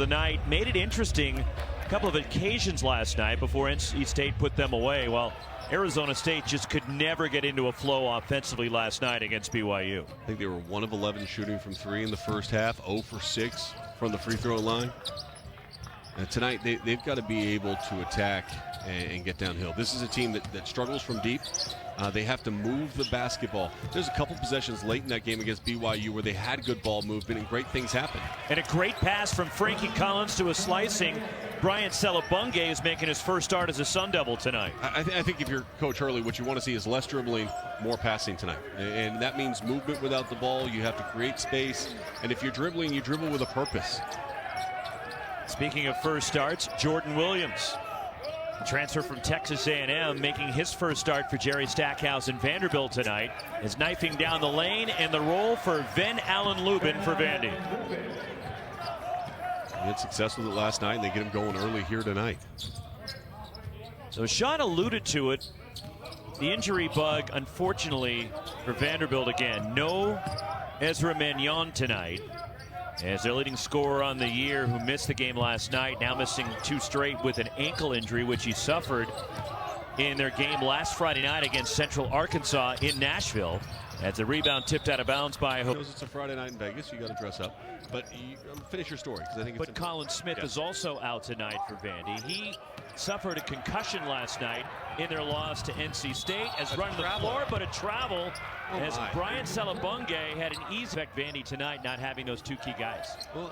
of the night. Made it interesting a couple of occasions last night before NC State put them away. Well, Arizona State just could never get into a flow offensively last night against BYU. I think they were 1 of 11 shooting from 3 in the first half, 0 for 6 from the free throw line. And tonight they've got to be able to attack and get downhill. This is a team that struggles from deep. They have to move the basketball. There's a couple possessions late in that game against BYU where they had good ball movement and great things happen. And a great pass from Frankie Collins to a slicing Bryant Selabunge is making his first start as a Sun Devil tonight. I think if you're Coach Hurley, what you want to see is less dribbling, more passing tonight. And that means movement without the ball. You have to create space. And if you're dribbling, you dribble with a purpose. Speaking of first starts, Jordan Williams, transfer from Texas A&M, making his first start for Jerry Stackhouse in Vanderbilt tonight, is knifing down the lane, and the roll for Van Allen Lubin for Vandy. He had success with it last night, and they get him going early here tonight. So Sean alluded to it. The injury bug, unfortunately, for Vanderbilt again. No Ezra Manjon tonight, as their leading scorer on the year, who missed the game last night, now missing 2 straight with an ankle injury, which he suffered in their game last Friday night against Central Arkansas in Nashville. As the rebound tipped out of bounds by It's a Friday night in Vegas. You got to dress up. But finish your story, because I think it's. But Colin Smith is also out tonight for Vandy. He suffered a concussion last night in their loss to NC State, as running the floor, but a travel as Bryant Selabunge had an easy effect. Vandy tonight not having those 2 key guys. Well,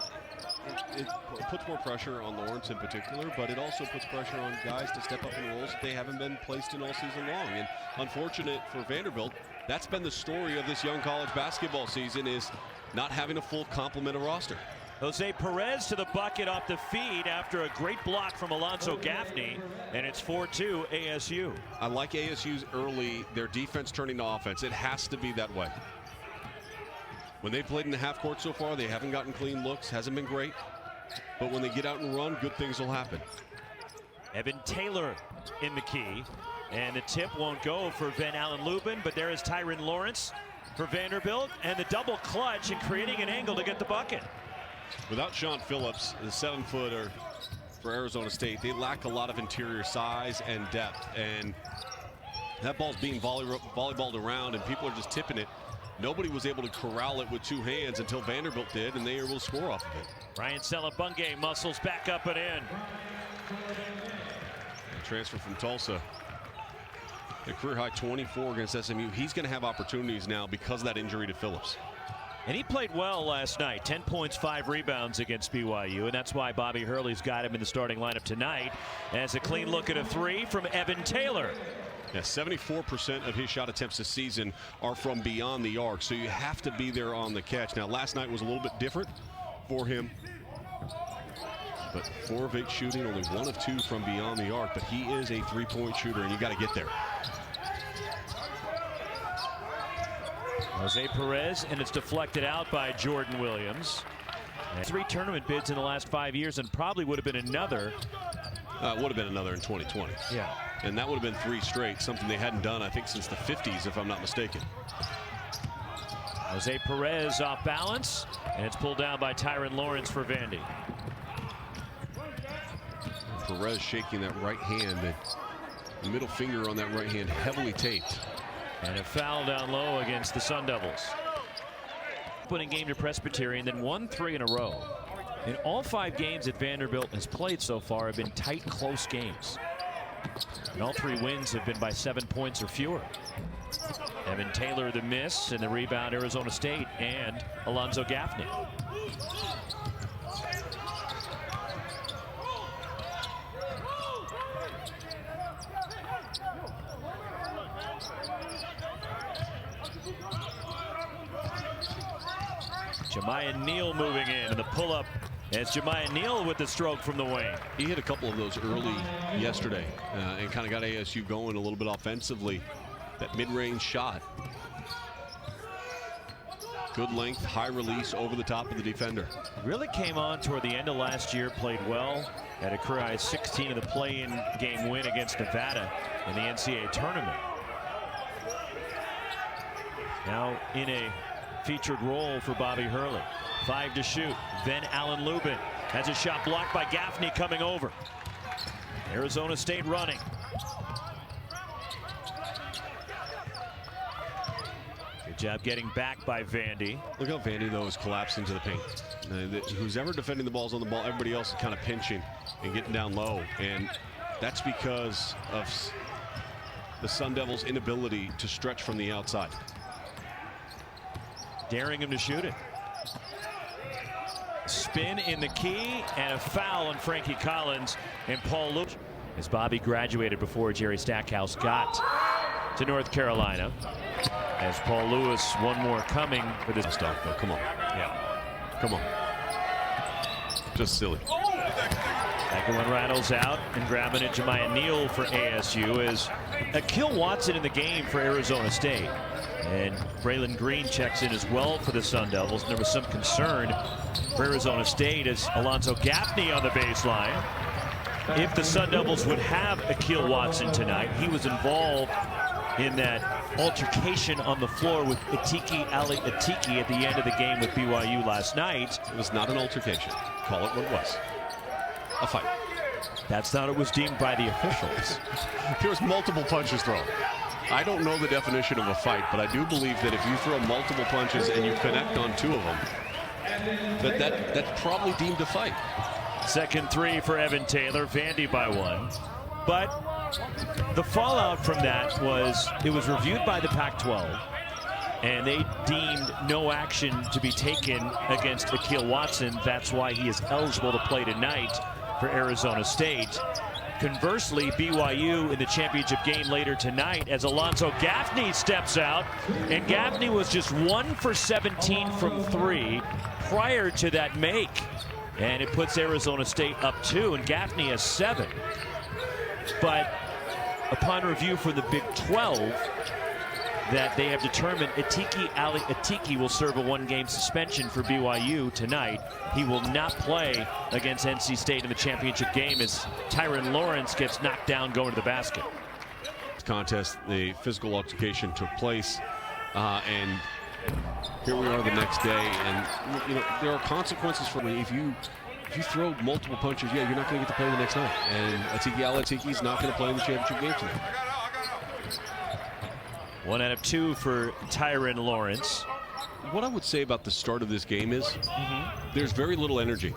it puts more pressure on Lawrence in particular, but it also puts pressure on guys to step up in roles that they haven't been placed in all season long. And unfortunate for Vanderbilt, that's been the story of this young college basketball season, is not having a full complement of roster. Jose Perez to the bucket off the feed after a great block from Alonzo Gaffney, and it's 4-2 ASU. I like ASU's early, their defense turning to offense. It has to be that way. When they played in the half court so far, they haven't gotten clean looks, hasn't been great. But when they get out and run, good things will happen. Evan Taylor in the key, and the tip won't go for Van Allen Lubin, but there is Tyron Lawrence for Vanderbilt, and the double clutch and creating an angle to get the bucket. Without Sean Phillips, the 7-footer for Arizona State, they lack a lot of interior size and depth, and that ball's being volleyballed around and people are just tipping it. Nobody was able to corral it with 2 hands until Vanderbilt did, and they were able to score off of it. Ryan Selabunge muscles back up and in. Transfer from Tulsa. A career high 24 against SMU. He's going to have opportunities now because of that injury to Phillips. And he played well last night. 10 points, 5 rebounds against BYU. And that's why Bobby Hurley's got him in the starting lineup tonight. As a clean look at a 3 from Evan Taylor. Yeah, 74% of his shot attempts this season are from beyond the arc. So you have to be there on the catch. Now, last night was a little bit different for him. But 4 of 8 shooting, only 1 of 2 from beyond the arc. But he is a 3-point shooter, and you got to get there. Jose Perez, and it's deflected out by Jordan Williams. And 3 tournament bids in the last 5 years, and probably would have been another. Would have been another in 2020. Yeah. And that would have been 3 straight, something they hadn't done, I think, since the 50s, if I'm not mistaken. Jose Perez off balance, and it's pulled down by Tyron Lawrence for Vandy. Perez shaking that right hand, the middle finger on that right hand heavily taped. And a foul down low against the Sun Devils. Opening game to Presbyterian, then 1 3 in a row. In all 5 games that Vanderbilt has played so far have been tight, close games. And all 3 wins have been by 7 points or fewer. Evan Taylor the miss, and the rebound Arizona State and Alonzo Gaffney. Jemiah Neal moving in, and the pull-up as Jemiah Neal with the stroke from the wing. He hit a couple of those early yesterday and kind of got ASU going a little bit offensively. That mid-range shot. Good length, high release over the top of the defender. Really came on toward the end of last year, played well. Had a career high 16 in the play-in game win against Nevada in the NCAA tournament. Now in a featured role for Bobby Hurley. 5 to shoot. Then Allen Lubin. Has a shot blocked by Gaffney coming over. Arizona State running. Good job getting back by Vandy. Look how Vandy, though, is collapsing to the paint. Who's ever defending the ball's on the ball, everybody else is kind of pinching and getting down low. And that's because of the Sun Devils' inability to stretch from the outside. Daring him to shoot it. Spin in the key and a foul on Frankie Collins and Paul Lewis. As Bobby graduated before Jerry Stackhouse got to North Carolina. As Paul Lewis, one more coming for this stuff. Oh, come on. Yeah. Come on. Just silly. Second one rattles out and grabbing it Jemiah Neal for ASU as Akil Watson in the game for Arizona State. And Braylon Green checks in as well for the Sun Devils. And there was some concern for Arizona State as Alonzo Gaffney on the baseline. If the Sun Devils would have Akil Watson tonight, he was involved in that altercation on the floor with Atiki Ali Atiki at the end of the game with BYU last night. It was not an altercation. Call it what it was. A fight. That's not what it was deemed by the officials. There was multiple punches thrown. I don't know the definition of a fight, but I do believe that if you throw multiple punches and you connect on two of them, that's probably deemed a fight. Second three for Evan Taylor, Vandy by one. But the fallout from that was it was reviewed by the Pac-12, and they deemed no action to be taken against Akil Watson. That's why he is eligible to play tonight for Arizona State. Conversely, BYU in the championship game later tonight as Alonzo Gaffney steps out, and Gaffney was just 1 for 17 from 3 prior to that make. And it puts Arizona State up 2, and Gaffney has 7. But upon review for the Big 12, that they have determined Atiki Ali Atiki will serve a 1-game suspension for BYU tonight. He will not play against NC State in the championship game as Tyron Lawrence gets knocked down going to the basket. Contest, the physical altercation took place, and here we are the next day, and you know there are consequences for me if you throw multiple punches. Yeah, you're not going to get to play the next night, and Atiki Ali Atiki is not going to play in the championship game tonight. 1 out of 2 for Tyron Lawrence. What I would say about the start of this game is there's very little energy.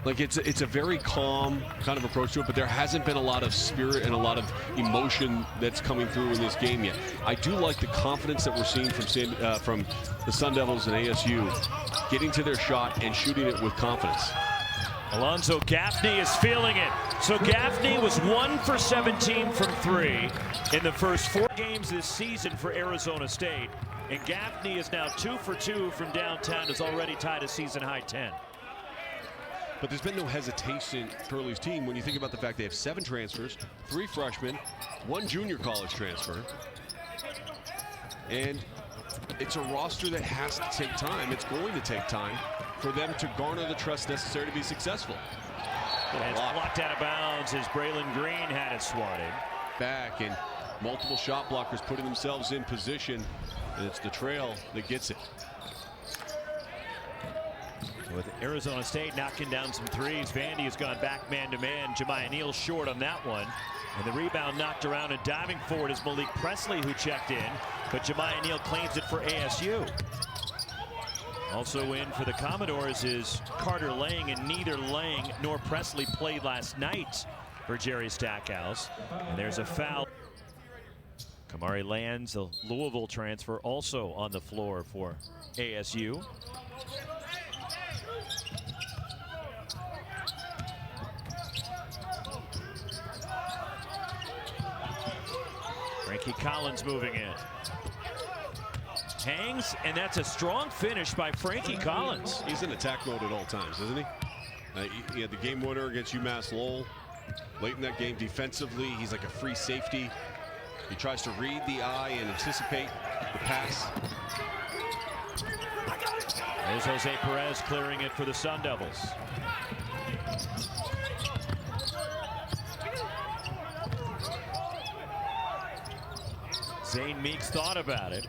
Like it's a very calm kind of approach to it, but there hasn't been a lot of spirit and a lot of emotion that's coming through in this game yet. I do like the confidence that we're seeing from the Sun Devils and ASU getting to their shot and shooting it with confidence. Alonzo Gaffney is feeling it. So Gaffney was 1 for 17 from 3 in the first 4 games this season for Arizona State. And Gaffney is now 2 for 2 from downtown, has already tied a season high 10. But there's been no hesitation for Hurley's team when you think about the fact they have 7 transfers, 3 freshmen, 1 junior college transfer. And it's a roster that has to take time. It's going to take time for them to garner the trust necessary to be successful. And it's blocked out of bounds as Braylon Green had it swatted. Back and multiple shot blockers putting themselves in position, and it's the trail that gets it. With Arizona State knocking down some threes, Vandy has gone back man-to-man. Jemiah Neal short on that one. And the rebound knocked around and diving forward is Malik Presley who checked in. But Jemiah Neal claims it for ASU. Also in for the Commodores is Carter Lang, and neither Lang nor Presley played last night for Jerry Stackhouse. And there's a foul. Kamari Lands, a Louisville transfer, also on the floor for ASU. Frankie Collins moving in. Hangs, and that's a strong finish by Frankie Collins. He's in attack mode at all times, isn't he? He had the game winner against UMass Lowell. Late in that game defensively, he's like a free safety. He tries to read the eye and anticipate the pass. There's Jose Perez clearing it for the Sun Devils. Zane Meeks thought about it.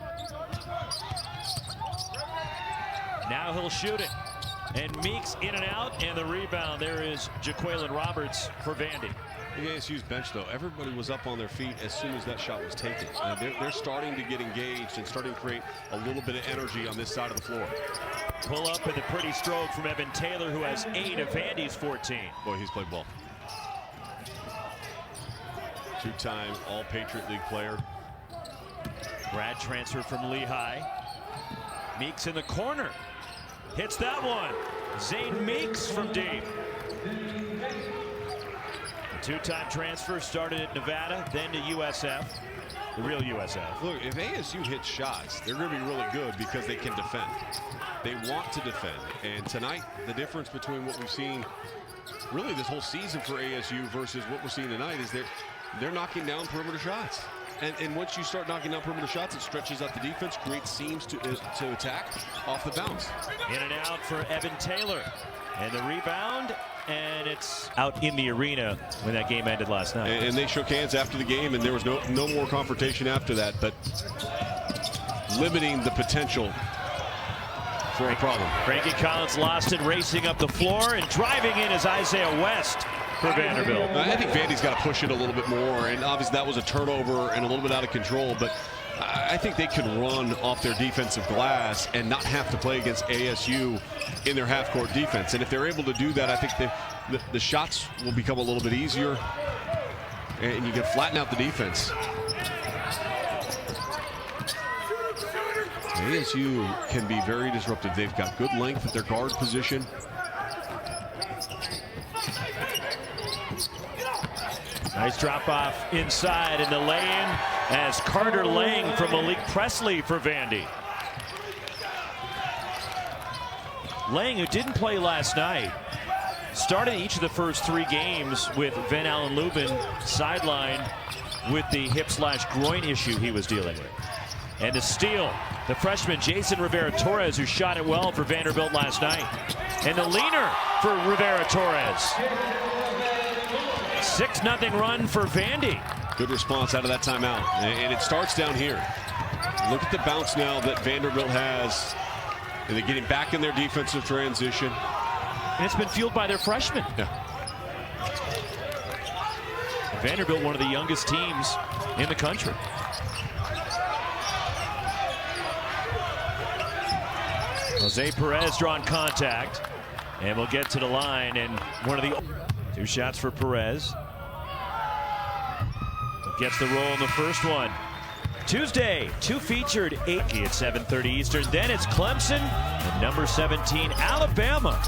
Now he'll shoot it. And Meeks in and out, and the rebound. There is Jaquelin Roberts for Vandy. The ASU's bench, though, everybody was up on their feet as soon as that shot was taken. They're starting to get engaged and starting to create a little bit of energy on this side of the floor. Pull up and a pretty stroke from Evan Taylor, who has 8 of Vandy's 14. Boy, he's played ball. Two-time All-Patriot League player. Grad transfer from Lehigh. Meeks in the corner. Hits that one. Zane Meeks from deep. Two-time transfer, started at Nevada, then to USF, the real USF. Look, if ASU hits shots, they're going to be really good because they can defend. They want to defend. And tonight, the difference between what we've seen really this whole season for ASU versus what we're seeing tonight is they're knocking down perimeter shots. And once you start knocking down perimeter shots, it stretches out the defense, creates seams to attack off the bounce. In and out for Evan Taylor. And the rebound, and it's out in the arena when that game ended last night. And they shook hands after the game, and there was no more confrontation after that, but limiting the potential for a problem. Frankie Collins lost it, racing up the floor, and driving in is Isaiah West for Vanderbilt. I think Vandy's got to push it a little bit more, and obviously that was a turnover and a little bit out of control, but I think they can run off their defensive glass and not have to play against ASU in their half-court defense. And if they're able to do that, I think the shots will become a little bit easier, and you can flatten out the defense. ASU can be very disruptive. They've got good length at their guard position. Nice drop off inside, and the lay-in as Carter Lang from Malik Presley for Vandy. Lang, who didn't play last night, started each of the first 3 games with Van Allen Lubin sidelined with the hip/groin issue he was dealing with. And the steal, the freshman Jason Rivera-Torres, who shot it well for Vanderbilt last night. And the leaner for Rivera-Torres. 6-0 run for Vandy. Good response out of that timeout. And it starts down here. Look at the bounce now that Vanderbilt has. And they're getting back in their defensive transition. And it's been fueled by their freshmen. Yeah. Vanderbilt, one of the youngest teams in the country. Jose Perez drawing contact. And we'll get to the line, and one of the 2 shots for Perez. Gets the roll in the first one. Tuesday, 2 featured, 8 at 7:30 Eastern. Then it's Clemson and number 17, Alabama.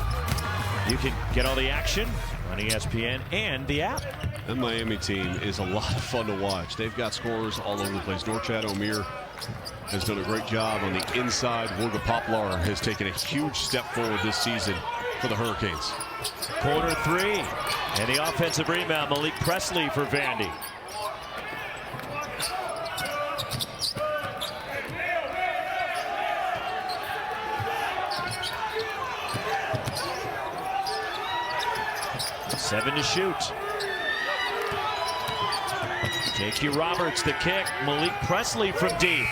You can get all the action on ESPN and the app. That Miami team is a lot of fun to watch. They've got scorers all over the place. Norchad Omier has done a great job on the inside. Wilga Poplar has taken a huge step forward this season for the Hurricanes. Corner 3, and the offensive rebound, Malik Presley for Vandy. Seven to shoot. J.Q. Roberts the kick. Malik Presley from deep.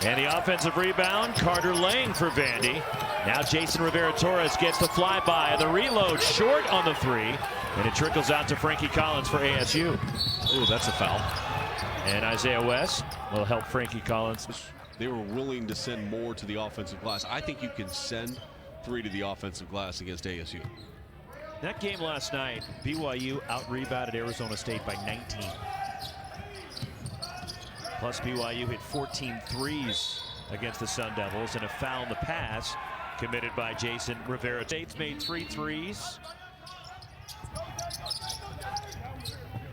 And the offensive rebound, Carter Lang for Vandy. Now Jason Rivera-Torres gets the flyby. The reload short on the 3. And it trickles out to Frankie Collins for ASU. Oh, that's a foul. And Isaiah West will help Frankie Collins. They were willing to send more to the offensive glass. I think you can send 3 to the offensive glass against ASU. That game last night, BYU out-rebounded Arizona State by 19. Plus BYU hit 14 threes against the Sun Devils, and a foul in the pass committed by Jason Rivera. State's made 3 threes.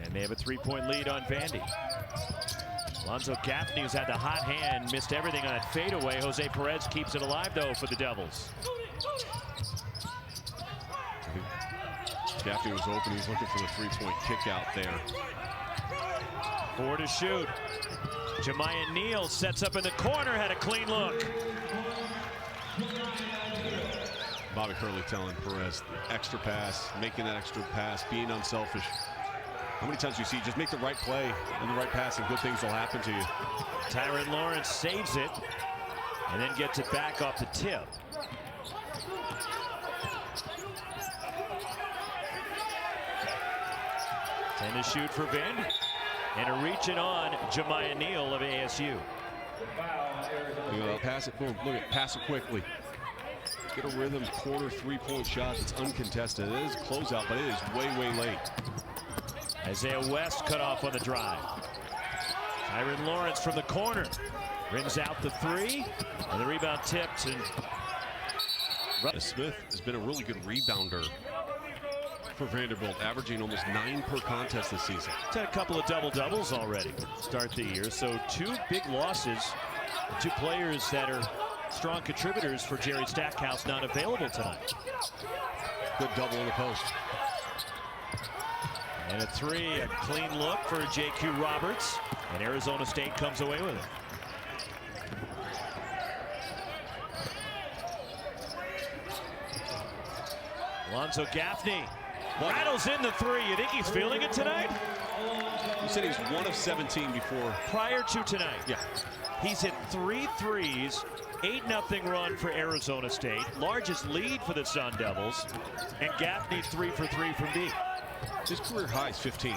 And they have a 3-point lead on Vandy. Alonzo Gaffney, who's had the hot hand, missed everything on that fadeaway. Jose Perez keeps it alive, though, for the Devils. Gaffney was open. He was looking for the 3-point kick out there. 4 to shoot. Jemiah Neal sets up in the corner, had a clean look. Bobby Hurley telling Perez, extra pass, making that extra pass, being unselfish. How many times do you see just make the right play and the right pass and good things will happen to you? Tyron Lawrence saves it and then gets it back off the tip. 10 to shoot for Vandy. And a reaching on Jemiah Neal of ASU. Pass it, boom, look at, pass it quickly. Get a rhythm, corner three-point shot that's uncontested. It is closeout, but it is way, way late. Isaiah West cut off on the drive. Tyron Lawrence from the corner rings out the three, and the rebound tipped. And Smith has been a really good rebounder for Vanderbilt, averaging almost 9 per contest this season. He's had a couple of double-doubles already to start the year, so 2 big losses, 2 players that are strong contributors for Jerry Stackhouse not available tonight. Good double in the post. And a 3, a clean look for J.Q. Roberts, and Arizona State comes away with it. Alonzo Gaffney rattles in the 3. You think he's feeling it tonight? You said he's 1 of 17 before. Prior to tonight. Yeah. He's hit 3 threes, 8-0 run for Arizona State, largest lead for the Sun Devils, and Gaffney 3 for 3 from deep. His career high is 15.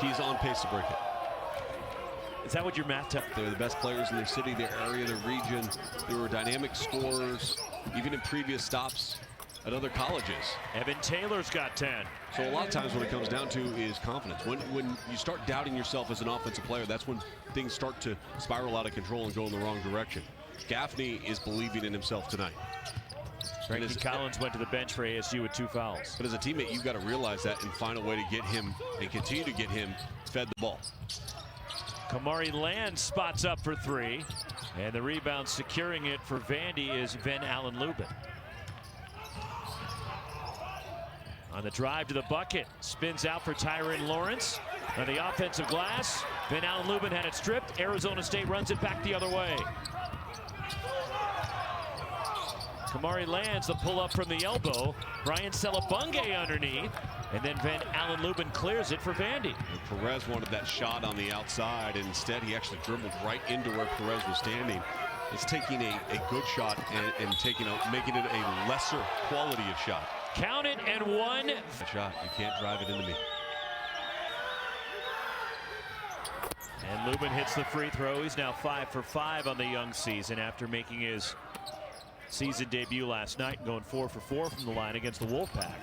He's on pace to break it. Is that what your math tells? They're the best players in their city, their area, their region. They were dynamic scorers, even in previous stops at other colleges. Evan Taylor's got 10. So a lot of times what it comes down to is confidence. When you start doubting yourself as an offensive player, that's when things start to spiral out of control and go in the wrong direction. Gaffney is believing in himself tonight. Frankie Collins went to the bench for ASU with 2 fouls. But as a teammate, you've got to realize that and find a way to get him and continue to get him fed the ball. Kamari Land spots up for 3, and the rebound securing it for Vandy is Van Allen Lubin. On the drive to the bucket, spins out for Tyron Lawrence. On the offensive glass, Van Allen Lubin had it stripped. Arizona State runs it back the other way. Kamari lands the pull-up from the elbow. Brian Celebunge underneath. And then Van Allen Lubin clears it for Vandy. And Perez wanted that shot on the outside, and instead he actually dribbled right into where Perez was standing. It's taking a good shot and making it a lesser quality of shot. Count it and 1. A shot, you can't drive it into me. And Lubin hits the free throw. He's now 5 for 5 on the young season after making his season debut last night, going 4 for 4 from the line against the Wolfpack.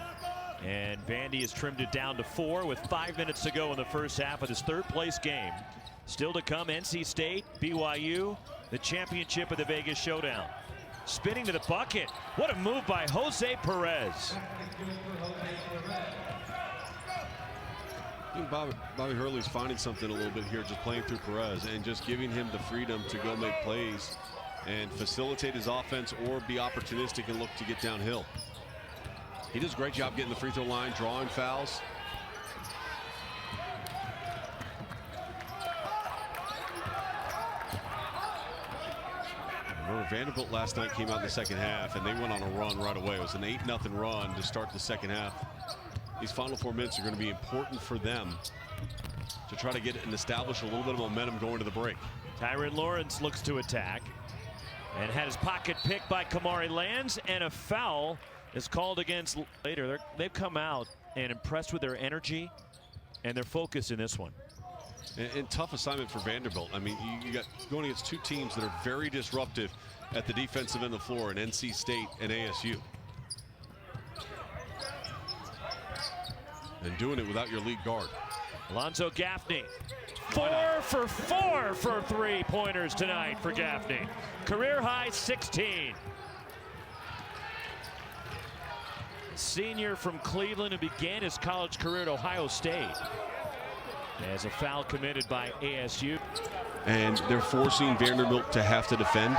And Vandy has trimmed it down to 4 with 5 minutes to go in the first half of this 3rd place game. Still to come, NC State, BYU, the championship of the Vegas Showdown. Spinning to the bucket. What a move by Jose Perez. I think Bobby Hurley's finding something a little bit here, just playing through Perez and just giving him the freedom to go make plays and facilitate his offense or be opportunistic and look to get downhill. He does a great job getting the free throw line, drawing fouls. Remember, Vanderbilt last night came out in the second half and they went on a run right away. It was an 8-0 run to start the second half. These final 4 minutes are going to be important for them to try to get and establish a little bit of momentum going to the break. Tyron Lawrence looks to attack and had his pocket picked by Kamari Lands, and a foul is called against later. They've come out and impressed with their energy and their focus in this one. And tough assignment for Vanderbilt. I mean, you got going against 2 teams that are very disruptive at the defensive end of the floor in NC State and ASU. And doing it without your lead guard. Alonzo Gaffney, 4 for 4 for 3-pointers tonight for Gaffney. Career high 16. Senior from Cleveland who began his college career at Ohio State. As a foul committed by ASU. And they're forcing Vanderbilt to have to defend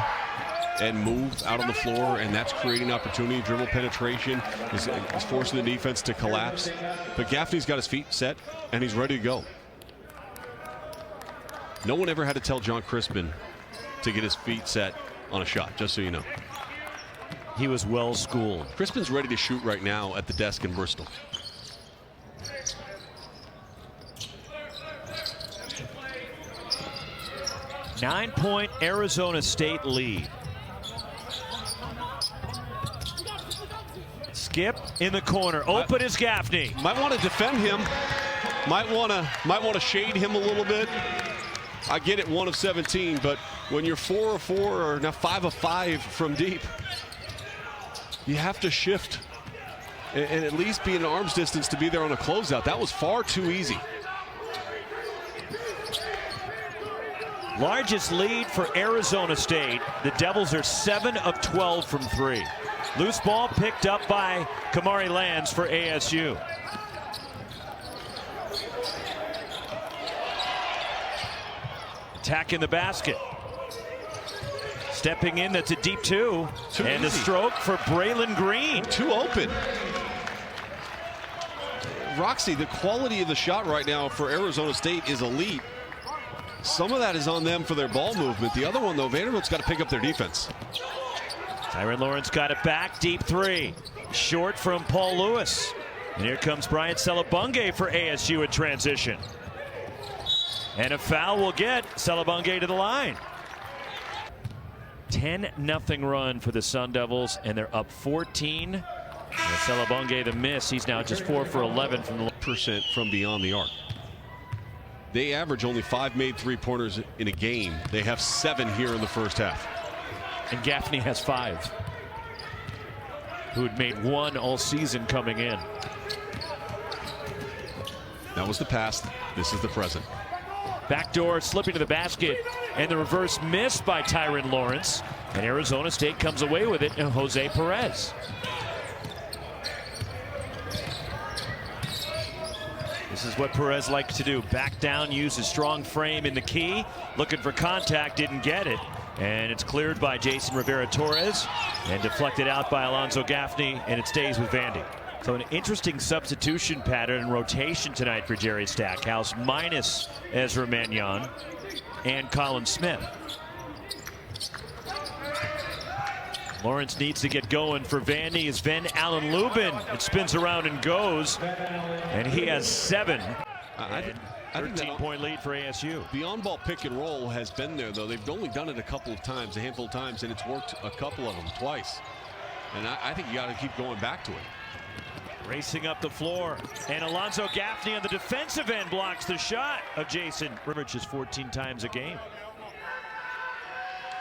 and move out on the floor, and that's creating opportunity. Dribble penetration is forcing the defense to collapse. But Gaffney's got his feet set, and he's ready to go. No one ever had to tell John Crispin to get his feet set on a shot, just so you know. He was well schooled. Crispin's ready to shoot right now at the desk in Bristol. Nine-point Arizona State lead. Skip in the corner. Open is Gaffney. Might want to defend him. Might want to shade him a little bit. I get it, 1 of 17, but when you're 4 of 4 or now 5 of 5 from deep, you have to shift and at least be in arm's distance to be there on a closeout. That was far too easy. Largest lead for Arizona State. The Devils are 7 of 12 from 3. Loose ball picked up by Kamari Lands for ASU. Attacking the basket. Stepping in, that's a deep two. And easy. the stroke for Braylon Green. Too open. Roxy, the quality of the shot right now for Arizona State is elite. Some of that is on them for their ball movement. The other one, though, Vanderbilt's got to pick up their defense. Tyron Lawrence got it back, deep three. Short from Paul Lewis. And here comes Bryant Selabunge for ASU in transition. And a foul will get Selabunge to the line. 10-0 run for the Sun Devils, and they're up 14. And Selabunge, the miss, he's now just 4 for 11 from the % from beyond the arc. They average only 5 made three-pointers in a game. They have 7 here in the first half. And Gaffney has 5. Who had made 1 all season coming in. That was the past. This is the present. Backdoor slipping to the basket, and the reverse miss by Tyron Lawrence. And Arizona State comes away with it, and Jose Perez. This is what Perez likes to do. Back down, use his strong frame in the key. Looking for contact, didn't get it. And it's cleared by Jason Rivera-Torres and deflected out by Alonzo Gaffney, and it stays with Vandy. So an interesting substitution pattern and rotation tonight for Jerry Stackhouse, minus Ezra Mannion and Colin Smith. Lawrence needs to get going for Vandy as Van Allen Lubin. It spins around and goes, and he has 7. 13-point lead for ASU. The on-ball pick and roll has been there, though. They've only done it a couple of times, a handful of times, and it's worked a couple of them twice. And I think you got to keep going back to it. Racing up the floor, and Alonzo Gaffney on the defensive end blocks the shot of Jason. Riverages 14 times a game.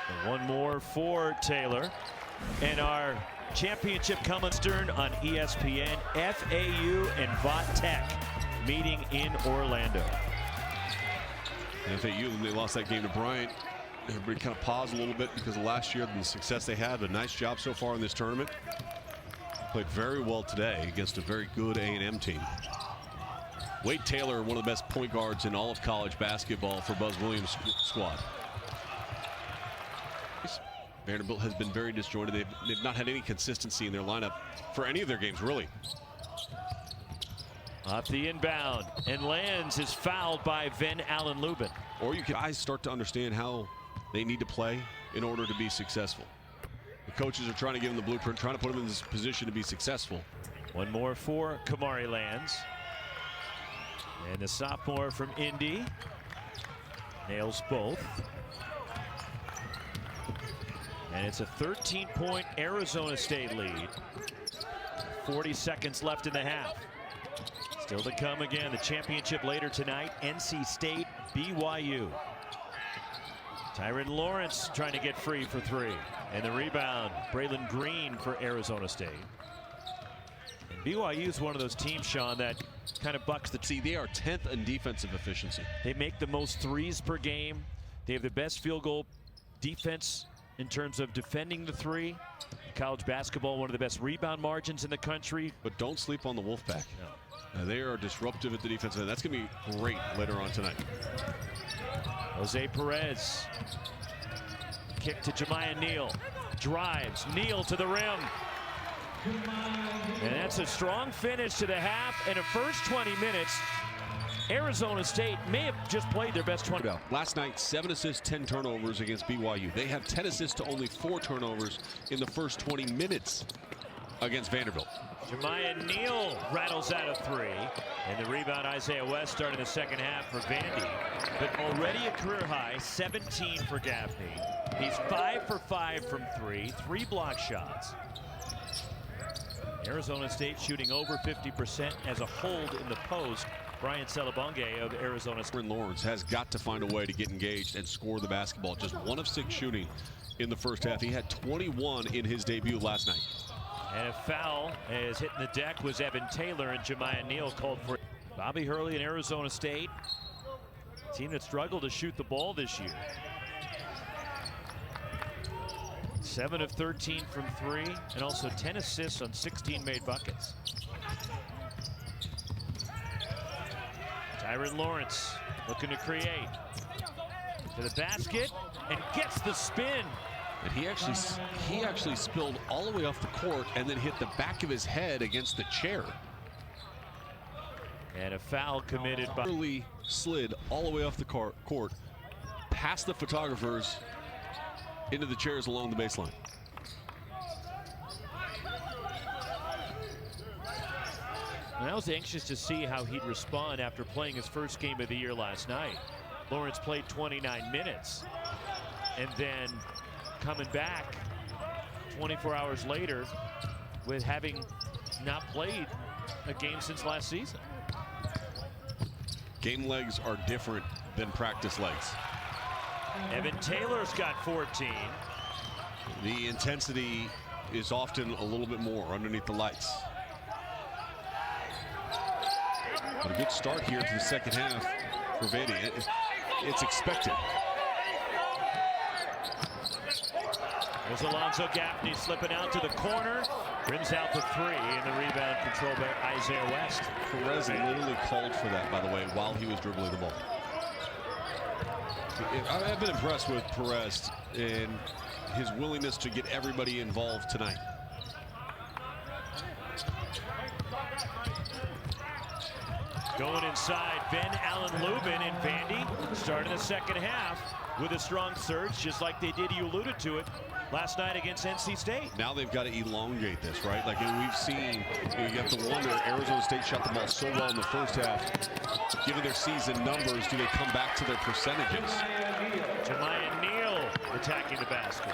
And one more for Taylor. And our championship coming stern on ESPN, FAU and Vaught Tech meeting in Orlando. FAU, when they lost that game to Bryant, everybody kind of paused a little bit because of last year and the success they had. A nice job so far in this tournament. Played very well today against a very good A&M team. Wade Taylor, one of the best point guards in all of college basketball for Buzz Williams' squad. Vanderbilt has been very disjointed. They've not had any consistency in their lineup for any of their games, really. Off the inbound, and Lands is fouled by Van Allen Lubin. Or you guys start to understand how they need to play in order to be successful. The coaches are trying to give them the blueprint, trying to put them in this position to be successful. One more for Kamari Lands. And the sophomore from Indy nails both. And it's a 13-point Arizona State lead. 40 seconds left in the half. Still to come again, the championship later tonight, NC State, BYU. Tyron Lawrence trying to get free for 3. And the rebound, Braylon Green for Arizona State. And BYU is one of those teams, Sean, that kind of bucks the... See, they are 10th in defensive efficiency. They make the most threes per game. They have the best field goal defense in terms of defending the 3. College basketball, one of the best rebound margins in the country. But don't sleep on the Wolfpack. No. They are disruptive at the defensive end. That's going to be great later on tonight. Jose Perez. Kick to Jemiah Neal. Drives. Neal to the rim. And that's a strong finish to the half. And a first 20 minutes, Arizona State may have just played their best 20. Last night, 7 assists, 10 turnovers against BYU. They have 10 assists to only 4 turnovers in the first 20 minutes against Vanderbilt. Jemiah Neal rattles out a 3. And the rebound, Isaiah West, starting the second half for Vandy. But already a career high, 17 for Gaffney. He's 5 for 5 from 3, 3 block shots. Arizona State shooting over 50% as a hold in the post. Brian Salabonge of Arizona State. Lawrence has got to find a way to get engaged and score the basketball. Just 1 of 6 shooting in the first half. He had 21 in his debut last night. And a foul as hitting the deck was Evan Taylor, and Jemiah Neal called for it. Bobby Hurley and Arizona State, team that struggled to shoot the ball this year. 7 of 13 from 3, and also 10 assists on 16 made buckets. Tyron Lawrence looking to create. To the basket, and gets the spin. And he actually spilled all the way off the court and then hit the back of his head against the chair. And a foul committed by Hurley slid all the way off the court, past the photographers, into the chairs along the baseline. And I was anxious to see how he'd respond after playing his first game of the year last night. Lawrence played 29 minutes, and then coming back 24 hours later with having not played a game since last season. Game legs are different than practice legs. Evan Taylor's got 14. The intensity is often a little bit more underneath the lights. But a good start here to the second half for Vandy. It's expected. There's Alonzo Gaffney slipping out to the corner. Brings out the 3, and the rebound controlled by Isaiah West. Perez literally called for that, by the way, while he was dribbling the ball. I've been impressed with Perez and his willingness to get everybody involved tonight. Going inside, Ben Allen Lubin and Vandy starting the second half with a strong surge, just like they did, you alluded to it, last night against NC State. Now they've got to elongate this, right? Like we've seen, you have to wonder, Arizona State shot the ball so well in the first half. Given their season numbers, do they come back to their percentages? Jemiah Neal attacking the basket.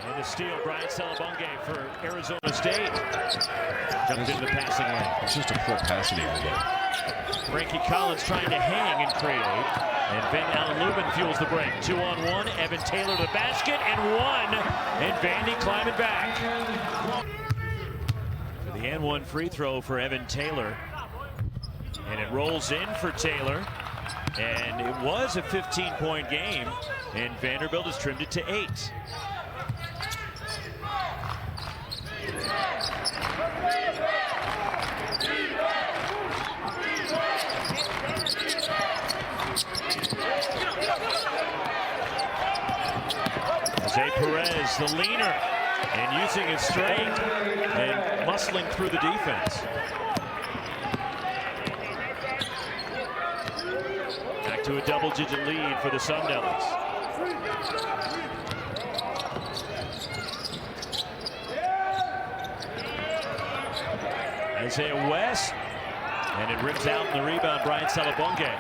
And the steal, Brian Salabonge for Arizona State. Jumped into the passing lane. It's just a poor passing game. Frankie Collins trying to hang and create. And Ben Allen Lubin fuels the break. 2-on-1, Evan Taylor to the basket, and 1. And Vandy climbing back. For the and 1 free throw for Evan Taylor. And it rolls in for Taylor. And it was a 15-point game. And Vanderbilt has trimmed it to 8. Jose Perez, the leaner, and using his strength and muscling through the defense. Back to a double-digit lead for the Sun Devils. Isaiah West, and it rims out in the rebound, Brian Salabonge.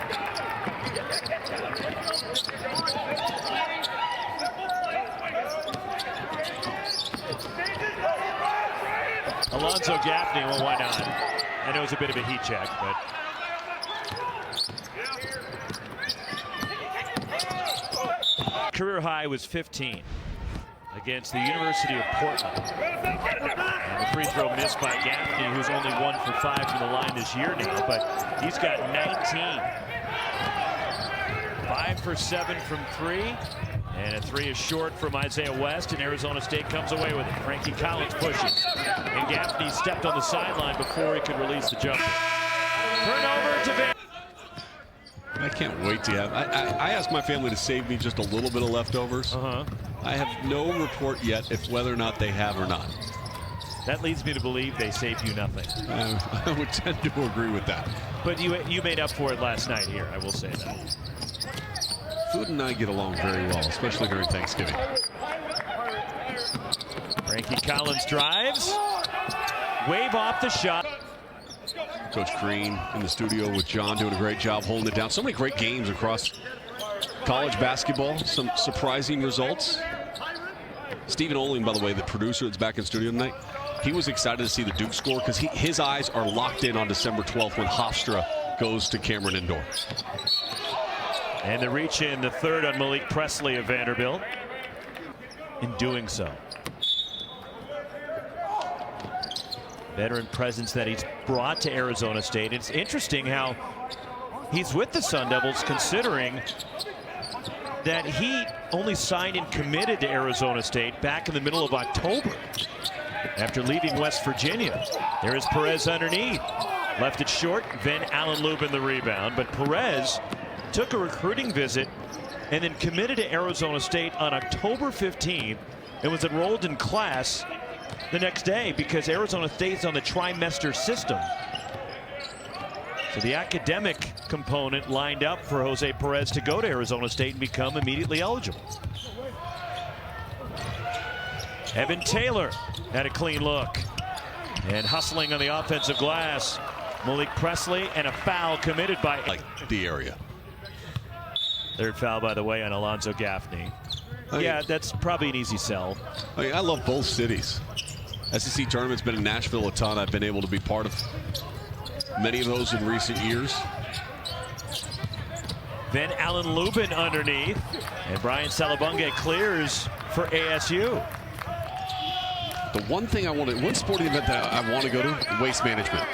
Alonzo Gaffney, well, why not? I know it's a bit of a heat check, but career high was 15 against the University of Portland. And the free throw missed by Gaffney, who's only 1 for 5 from the line this year now, but he's got 19. 5 for 7 from 3. And a 3 is short from Isaiah West, and Arizona State comes away with it. Frankie Collins pushes, and Gaffney stepped on the sideline before he could release the jumper. Turnover to Van. I can't wait to have. I asked my family to save me just a little bit of leftovers. I have no report yet if whether or not they have or not. That leads me to believe they saved you nothing. I would tend to agree with that. But you made up for it last night here, I will say that. Food and I get along very well, especially during Thanksgiving. Frankie Collins drives. wave off the shot. Coach Green in the studio with John doing a great job holding it down. So many great games across college basketball. Some surprising results. Stephen Oling, by the way, the producer that's back in studio tonight, he was excited to see the Duke score because his eyes are locked in on December 12th when Hofstra goes to Cameron Indoor. And the reach in the third on Malik Presley of Vanderbilt. In doing so, veteran presence that he's brought to Arizona State. It's interesting how he's with the Sun Devils, considering that he only signed and committed to Arizona State back in the middle of October after leaving West Virginia. There is Perez underneath. Left it short. Van Allen Lubin the rebound. But Perez took a recruiting visit and then committed to Arizona State on October 15th and was enrolled in class the next day because Arizona State's on the trimester system. So the academic component lined up for Jose Perez to go to Arizona State and become immediately eligible. Evan Taylor had a clean look. And hustling on the offensive glass, Malik Presley, and a foul committed by the area. Third foul, by the way, on Alonzo Gaffney. Yeah, that's probably an easy sell. I love both cities. SEC tournament's been in Nashville a ton. I've been able to be part of many of those in recent years. Van Allen Lubin underneath, and Brian Salabunga clears for ASU. The one thing one sporting event that I want to go to, waste management.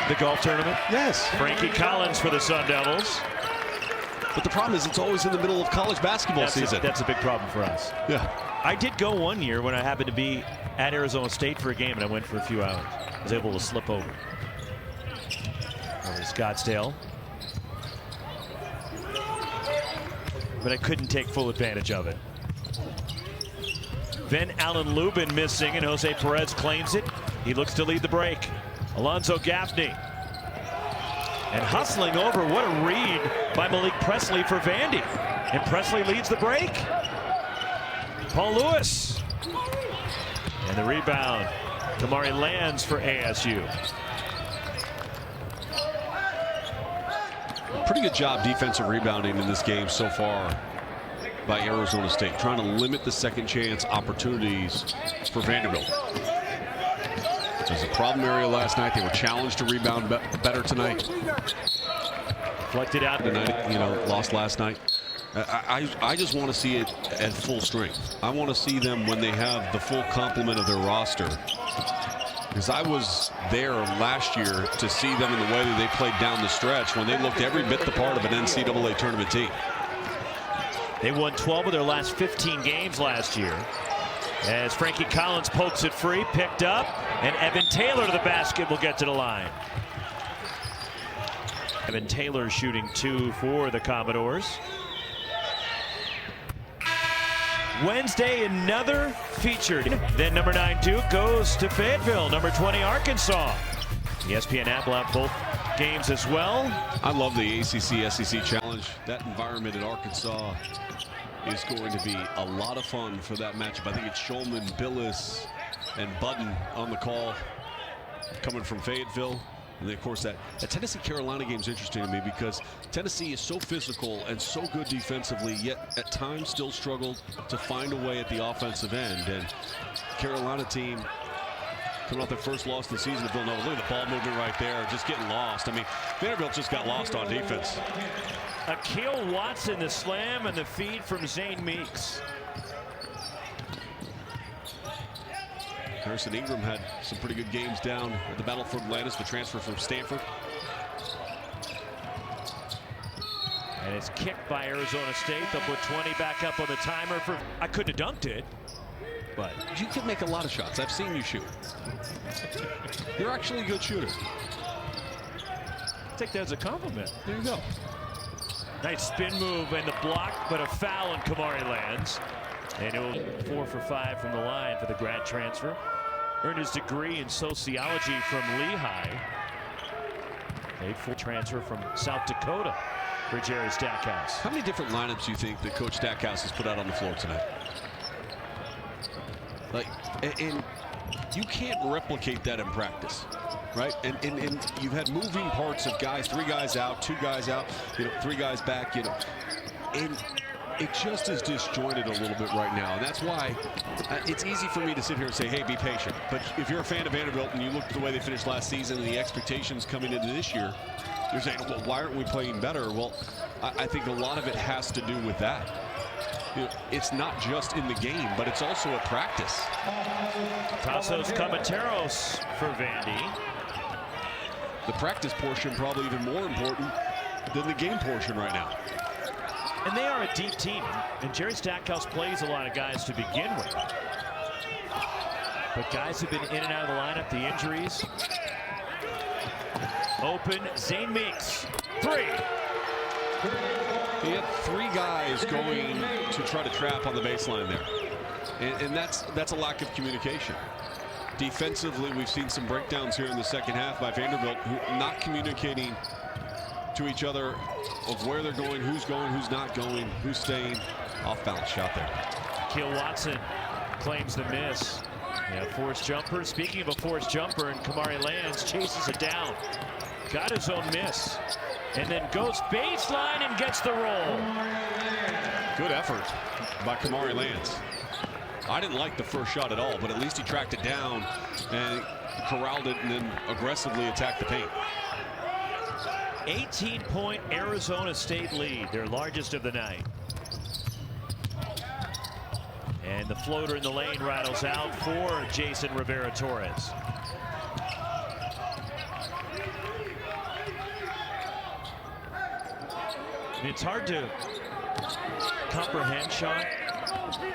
The golf tournament? Yes. Frankie Collins for the Sun Devils. But the problem is it's always in the middle of college basketball season. That's a big problem for us. Yeah. I did go one year when I happened to be at Arizona State for a game, and I went for a few hours. I was able to slip over to Scottsdale. But I couldn't take full advantage of it. Van Allen Lubin missing, and Jose Perez claims it. He looks to lead the break. Alonzo Gaffney. And hustling over, what a read by Malik Presley for Vandy. And Presley leads the break. Paul Lewis. And the rebound. Kamari lands for ASU. Pretty good job defensive rebounding in this game so far by Arizona State, trying to limit the second chance opportunities for Vanderbilt. It was a problem area last night. They were challenged to rebound better tonight. Deflected out tonight, lost last night. I just want to see it at full strength. I want to see them when they have the full complement of their roster. Because I was there last year to see them in the way that they played down the stretch when they looked every bit the part of an NCAA tournament team. They won 12 of their last 15 games last year. As Frankie Collins pokes it free, picked up, and Evan Taylor to the basket will get to the line. Evan Taylor shooting 2 for the Commodores. Wednesday, another featured. Then number 9 Duke goes to Fayetteville. Number 20 Arkansas. The ESPN app will have both games as well. I love the ACC-SEC challenge. That environment at Arkansas is going to be a lot of fun for that matchup. I think it's Shulman, Billis, and Budden on the call coming from Fayetteville. And then, of course, that Tennessee-Carolina game is interesting to me because Tennessee is so physical and so good defensively, yet at times still struggled to find a way at the offensive end. And Carolina team coming off their first loss of the season to Villanova. Look at the ball movement right there, just getting lost. I mean, Vanderbilt just got lost on defense. Akil Watson, the slam and the feed from Zane Meeks. Harrison Ingram had some pretty good games down at the Battle for Atlantis, the transfer from Stanford. And it's kicked by Arizona State. They'll put 20 back up on the timer for. I couldn't have dunked it, but you can make a lot of shots. I've seen you shoot. You're actually a good shooter. I'll take that as a compliment. There you go. Nice spin move and the block, but a foul on Kamari lands. And it will 4 for 5 from the line for the grad transfer. Earned his degree in sociology from Lehigh. Paid for transfer from South Dakota for Jerry Stackhouse. How many different lineups do you think that Coach Stackhouse has put out on the floor tonight? Like, and You can't replicate that in practice, right? And you've had moving parts of guys, 3 guys out, 2 guys out, 3 guys back, and it just is disjointed a little bit right now. And that's why it's easy for me to sit here and say, hey, be patient. But if you're a fan of Vanderbilt and you look at the way they finished last season and the expectations coming into this year, you're saying, well, why aren't we playing better? Well, I think a lot of it has to do with that. It's not just in the game, but it's also at practice. Tassos Kamateros for Vandy. The practice portion probably even more important than the game portion right now. And they are a deep team, and Jerry Stackhouse plays a lot of guys to begin with. But guys have been in and out of the lineup, the injuries. Open, Zane Meeks, 3. He had 3 guys going to try to trap on the baseline there. And that's a lack of communication. Defensively, we've seen some breakdowns here in the second half by Vanderbilt, who not communicating to each other of where they're going, who's not going, who's staying. Off-balance shot there. Keel Watson claims the miss. Yeah, forced jumper. Speaking of a forced jumper, and Kamari Lands chases it down. Got his own miss. And then goes baseline and gets the roll. Good effort by Kamari Lands. I didn't like the first shot at all, but at least he tracked it down and corralled it and then aggressively attacked the paint. 18-point Arizona State lead, their largest of the night. And the floater in the lane rattles out for Jason Rivera-Torres. It's hard to comprehend, Sean,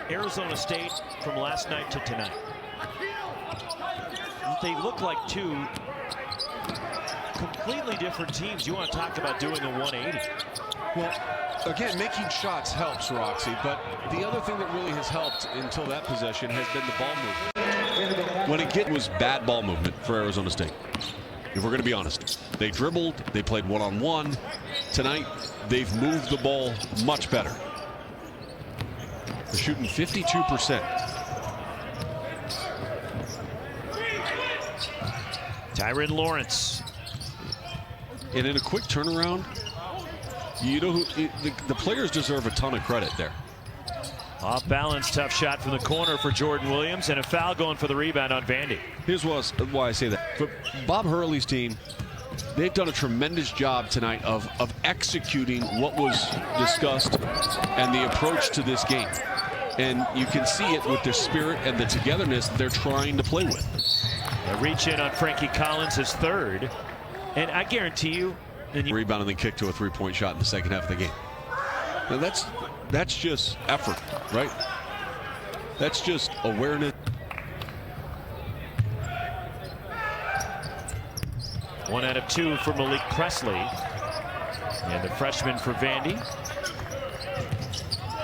Arizona State from last night to tonight. They look like 2 completely different teams. You want to talk about doing a 180. Well, again, making shots helps, Roxy, but the other thing that really has helped until that possession has been the ball movement. When it was bad ball movement for Arizona State, if we're going to be honest. They dribbled, they played one-on-one. Tonight, they've moved the ball much better. They're shooting 52%. Tyrin Lawrence. And in a quick turnaround, the players deserve a ton of credit there. Off balance, tough shot from the corner for Jordan Williams, and a foul going for the rebound on Vandy. Here's why I say that. For Bob Hurley's team, they've done a tremendous job tonight of executing what was discussed and the approach to this game. And you can see it with their spirit and the togetherness they're trying to play with. A reach in on Frankie Collins, his 3rd. And I guarantee you... Rebound and then kick to a 3-point shot in the second half of the game. Now that's just effort, right? That's just awareness. One out of 2 for Malik Presley. And the freshman for Vandy.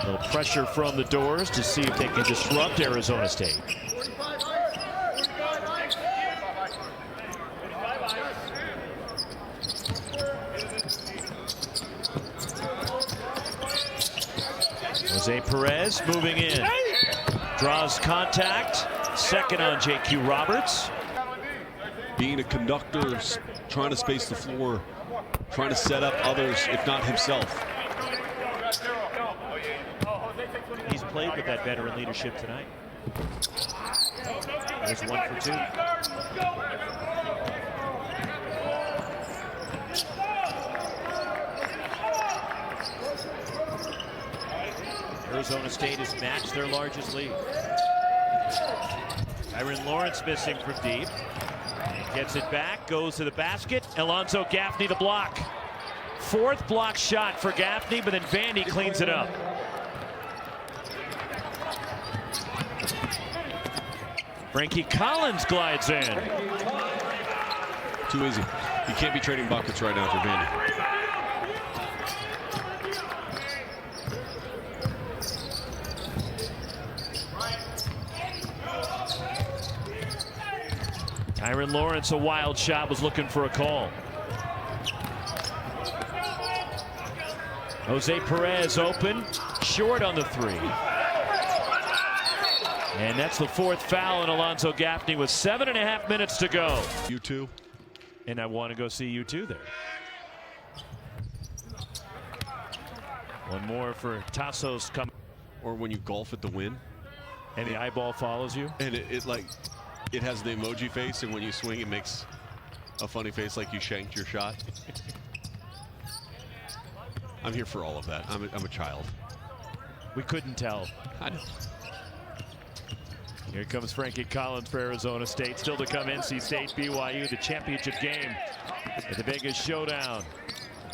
A little pressure from the doors to see if they can disrupt Arizona State. Jose Perez moving in. Draws contact. Second on J.Q. Roberts. Being a conductor, trying to space the floor, trying to set up others, if not himself. He's played with that veteran leadership tonight. There's 1 for 2. Arizona State has matched their largest lead. Tyrin Lawrence missing from deep. Gets it back, goes to the basket. Alonzo Gaffney to block. 4th block shot for Gaffney, but then Vandy cleans it up. Frankie Collins glides in. Too easy. You can't be trading buckets right now for Vandy. Tyrin Lawrence, a wild shot, was looking for a call. Jose Perez open, short on the 3. And that's the fourth foul on Alonzo Gaffney with 7.5 minutes to go. You too. And I want to go see you too there. One more for Tassos coming. Or when you golf at the Wynn. And the eyeball follows you. And it has the emoji face, and when you swing, it makes a funny face like you shanked your shot. I'm here for all of that. I'm a child. We couldn't tell. I know. Here comes Frankie Collins for Arizona State. Still to come, NC State, BYU, the championship game at the Vegas Showdown.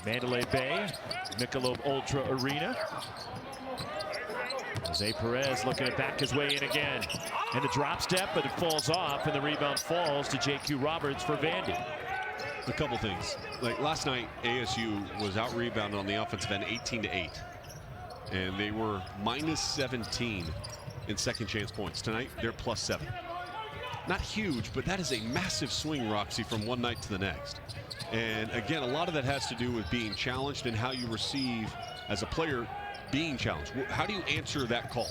Mandalay Bay, Michelob Ultra Arena. Jose Perez looking to back his way in again. And the drop step, but it falls off, and the rebound falls to J.Q. Roberts for Vandy. A couple things. Like last night, ASU was out rebounded on the offensive end 18-8. And they were -17 in second chance points. Tonight, they're +7. Not huge, but that is a massive swing, Roxy, from one night to the next. And again, a lot of that has to do with being challenged and how you receive as a player being challenged. How do you answer that call?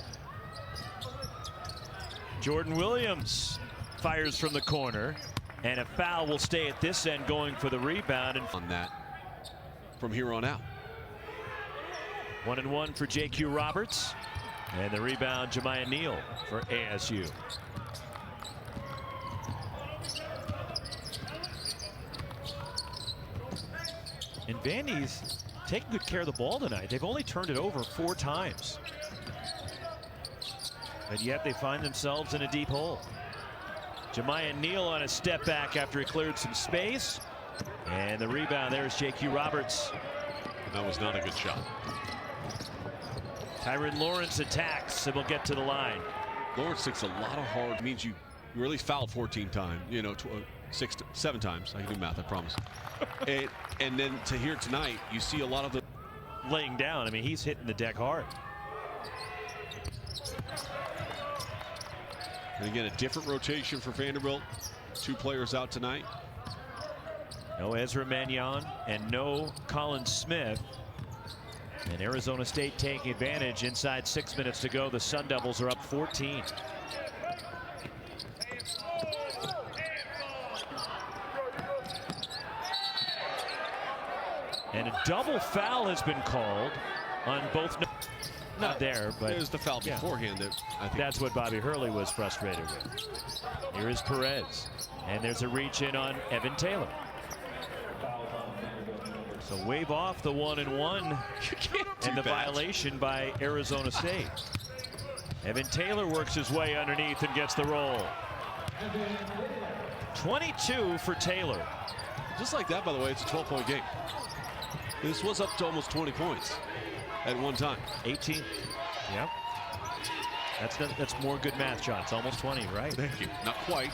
Jordan Williams fires from the corner, and a foul will stay at this end going for the rebound. And on that from here on out. 1-and-1 for J.Q. Roberts, and the rebound Jemiah Neal for ASU. And Vandy's taking good care of the ball tonight. They've only turned it over 4 times. And yet they find themselves in a deep hole. Jemiah Neal on a step back after he cleared some space. And the rebound, there's J.Q. Roberts. That was not a good shot. Tyron Lawrence attacks and will get to the line. Lawrence takes a lot of hard, means you really fouled 14 times, you know, 7 times. I can do math, I promise. and then to here tonight, you see a lot of the laying down. I mean, he's hitting the deck hard. And again, a different rotation for Vanderbilt. 2 players out tonight. No Ezra Mannion and no Colin Smith. And Arizona State taking advantage. Inside 6 minutes to go. The Sun Devils are up 14. And a double foul has been called on both. Not there, but there's the foul beforehand. That I think that's what Bobby Hurley was frustrated with. Here is Perez, and there's a reach in on Evan Taylor. So wave off the 1-and-1 and the violation by Arizona State. Evan Taylor works his way underneath and gets the roll. 22 for Taylor. Just like that, by the way, it's a 12-point game. This was up to almost 20 points at one time. 18. Yep. That's more good math shots. Almost 20, right? Thank you. Not quite,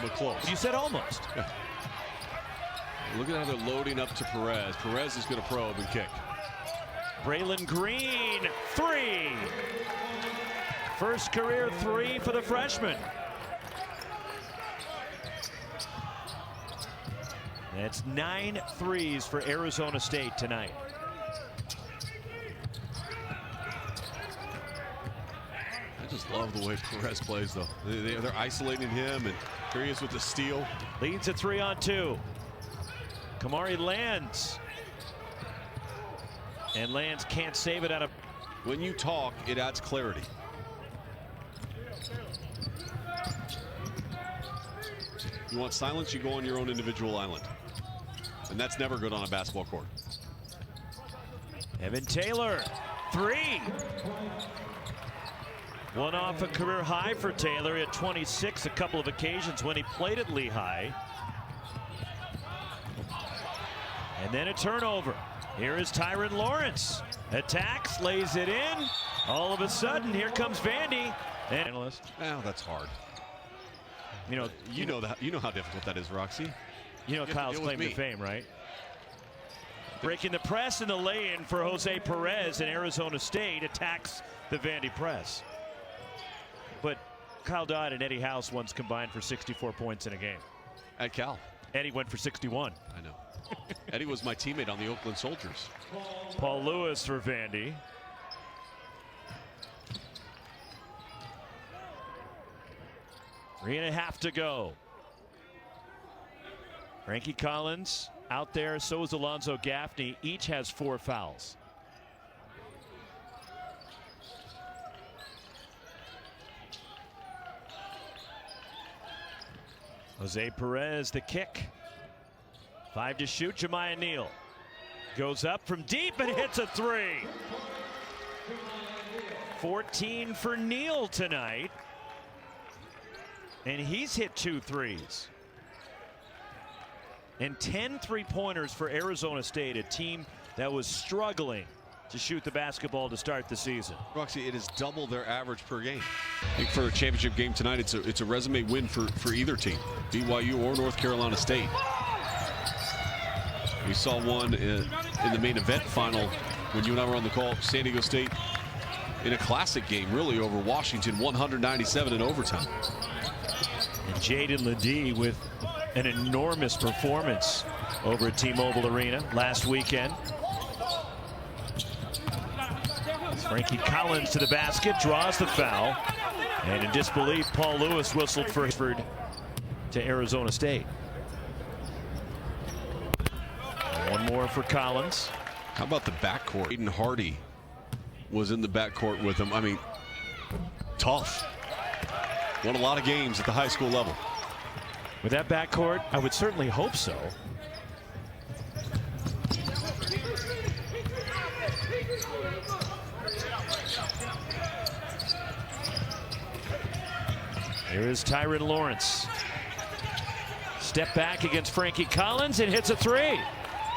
but close. You said almost. Yeah. Look at how they're loading up to Perez. Perez is going to probe and kick. Braylon Green, 3. First career 3 for the freshman. That's 9 threes for Arizona State tonight. I just love the way Perez plays, though. They're isolating him, and here he is with the steal. Leads at 3-on-2. Kamari lands. And Lands can't save it out of. When you talk, it adds clarity. You want silence, you go on your own individual island. And that's never good on a basketball court. Evan Taylor, 3. One off a career high for Taylor at 26 a couple of occasions when he played at Lehigh. And then a turnover. Here is Tyron Lawrence. Attacks, lays it in. All of a sudden, here comes Vandy. And analyst. Oh, that's hard. You know how difficult that is, Roxy. You know Kyle's claim to fame, right? Breaking the press and the lay-in for Jose Perez, and Arizona State attacks the Vandy press. But Kyle Dodd and Eddie House once combined for 64 points in a game. At Cal. Eddie went for 61. I know. Eddie was my teammate on the Oakland Soldiers. Paul Lewis for Vandy. 3.5 to go. Frankie Collins out there, so is Alonzo Gaffney. Each has 4 fouls. Jose Perez, the kick. 5 to shoot. Jemiah Neal goes up from deep and hits a 3. 14 for Neal tonight. And he's hit 2 threes. And 10 three-pointers for Arizona State, a team that was struggling to shoot the basketball to start the season. Roxy, it is double their average per game. I think for a championship game tonight, it's a resume win for either team, BYU or North Carolina State. We saw one in the main event final when you and I were on the call. San Diego State in a classic game, really, over Washington, 197 in overtime. And Jaden Ledee with an enormous performance over at T-Mobile Arena last weekend. Frankie Collins to the basket, draws the foul, and in disbelief, Paul Lewis whistled for to Arizona State. One more for Collins. How about the backcourt? Aiden Hardy was in the backcourt with him. I mean, tough. Won a lot of games at the high school level. With that backcourt, I would certainly hope so. Here is Tyron Lawrence. Step back against Frankie Collins and hits a 3.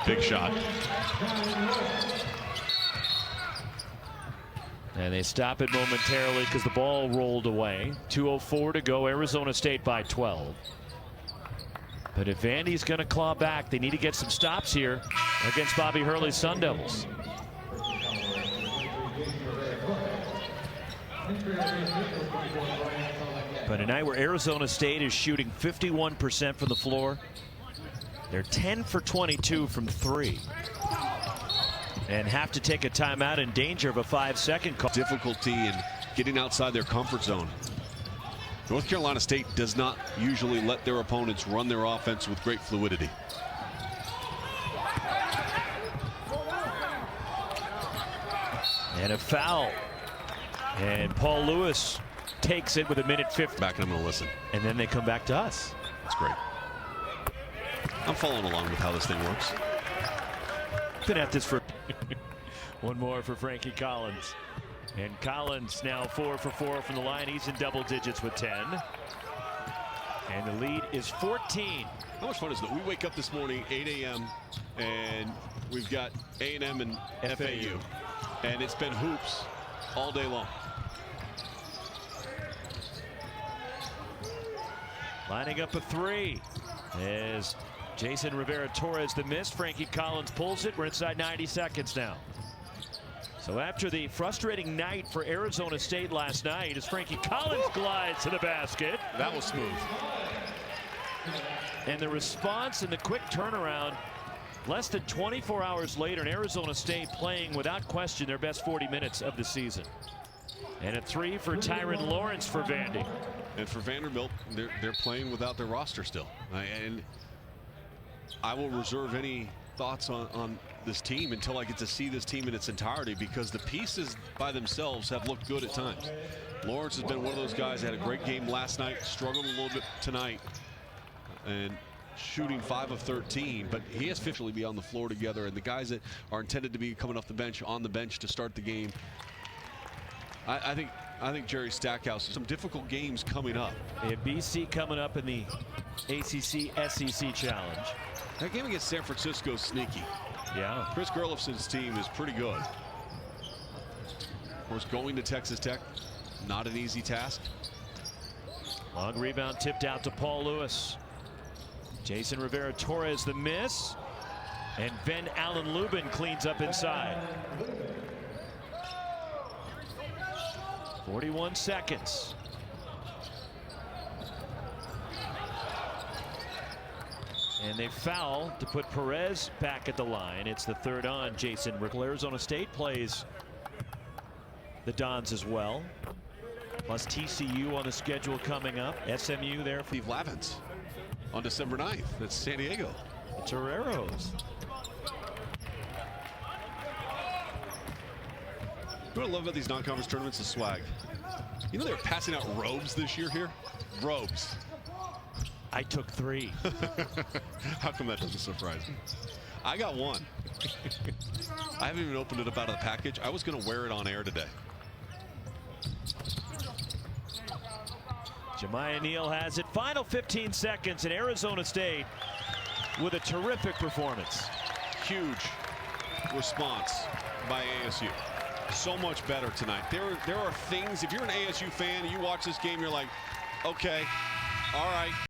Big shot. And they stop it momentarily because the ball rolled away. 2:04 to go. Arizona State by 12. But if Vandy's going to claw back, they need to get some stops here against Bobby Hurley's Sun Devils. But a night where Arizona State is shooting 51% from the floor. They're 10 for 22 from 3. And have to take a timeout in danger of a 5-second call. Difficulty in getting outside their comfort zone. North Carolina State does not usually let their opponents run their offense with great fluidity. And a foul. And Paul Lewis takes it with 1:50. Back and I'm going to listen. And then they come back to us. That's great. I'm following along with how this thing works. Been at this for one more for Frankie Collins. And Collins now 4 for 4 from the line. He's in double digits with 10. And the lead is 14. How much fun is it? We wake up this morning 8 a.m. and we've got A&M and FAU. And it's been hoops all day long. Lining up a 3 as Jason Rivera-Torres the miss. Frankie Collins pulls it. We're inside 90 seconds now. So after the frustrating night for Arizona State last night, as Frankie Collins glides to the basket. That was smooth. And the response and the quick turnaround less than 24 hours later, and Arizona State playing without question their best 40 minutes of the season. And a 3 for Tyron Lawrence for Vandy. And for Vanderbilt, they're playing without their roster still. And I will reserve any thoughts on this team until I get to see this team in its entirety, because the pieces by themselves have looked good at times. Lawrence has been one of those guys that had a great game last night, struggled a little bit tonight, and shooting 5 of 13, but he has officially be on the floor together, and the guys that are intended to be coming off the bench on the bench to start the game. I think Jerry Stackhouse has some difficult games coming up. They have BC coming up in the ACC SEC Challenge. That game against San Francisco is sneaky. Yeah. Chris Gerlofson's team is pretty good. Of course, going to Texas Tech, not an easy task. Long rebound tipped out to Paul Lewis. Jason Rivera-Torres the miss. And Ben Allen Lubin cleans up inside. 41 seconds. And they foul to put Perez back at the line. It's the third on Jason Ripple. Arizona State plays the Dons as well. Plus TCU on the schedule coming up. SMU there for Steve Lavins on December 9th. That's San Diego. the Toreros. What I love about these non-conference tournaments is swag. You know they're passing out robes this year here? Robes. I took 3. How come that doesn't surprise me? I got 1. I haven't even opened it up out of the package. I was going to wear it on air today. Jemiah Neal has it. Final 15 seconds, and Arizona State with a terrific performance. Huge response by ASU. So much better tonight. There are things, if you're an ASU fan and you watch this game, you're like, okay, all right.